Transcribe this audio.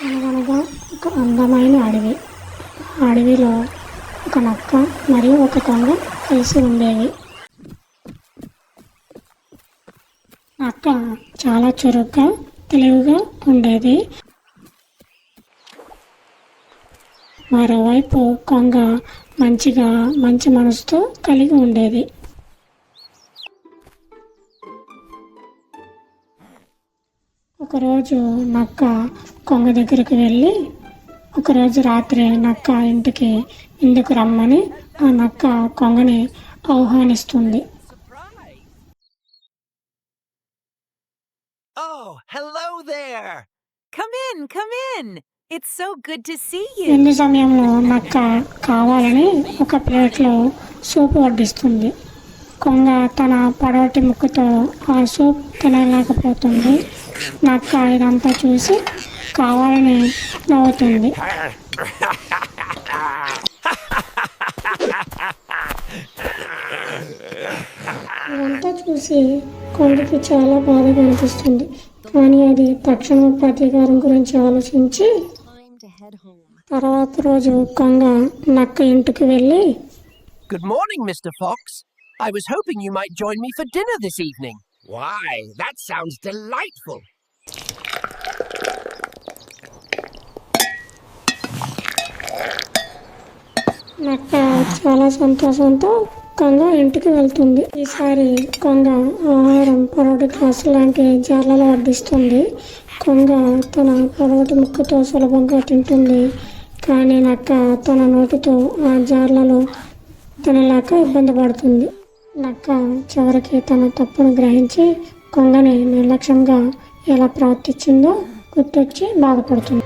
అనగనగా ఒక అందమైన అడవి. ఆ అడవిలో ఒక నక్క మరియు ఒక కొంగ కలిసి ఉండేవి. నక్క చాలా చురుగ్గా తెలివిగా ఉండేది. మరోవైపు కొంగ మంచి మనసుతో కలిగి ఉండేది. ఒకరోజు నక్క కొంగ దగ్గరికి వెళ్ళి ఒకరోజు రాత్రి నక్క ఇంటికి ఎందుకు రమ్మని ఆ నక్క కొంగని ఆహ్వానిస్తుంది. Oh, hello there. Come in. It's so good to see you. విందు సమయంలో నక్క కావాలని ఒక ప్లేట్లో సూప్ వడ్డిస్తుంది. కొంగ తన పొడవాటి ముక్కుతో ఆ సూప్ తినలేకపోతుంది. నక్క ఇదంతా చూసి కావాలని నవ్వుతుంది. ఇదంతా చూసి కొంగకి చాలా బాధగా అనిపిస్తుంది. కానీ అది తక్షణ ప్రతీకారం గురించి ఆలోచించి తర్వాత రోజు కొంగ నక్క ఇంటికి వెళ్ళి, Good morning, Mr. Fox. I was hoping you might join me for dinner this evening. Why, that sounds delightful. నక్క చాలా సంతోషంతో కొంగ ఇంటికి వెళ్తుంది. ఈసారి కొంగ ఆహారం పొడవాటి గ్లాసు లాంటి జార్లలో వడ్డిస్తుంది. కొంగ తన పొడవాటి ముక్కుతో సులభంగా తింటుంది. కానీ నక్క తన నోటితో ఆ జార్లలో తినలేక ఇబ్బంది పడుతుంది. నక్క చివరికి తన తప్పును గ్రహించి కొంగని నిర్లక్ష్యంగా ఎలా ప్రవర్తించిందో గుర్తొచ్చి బాధపడుతుంది.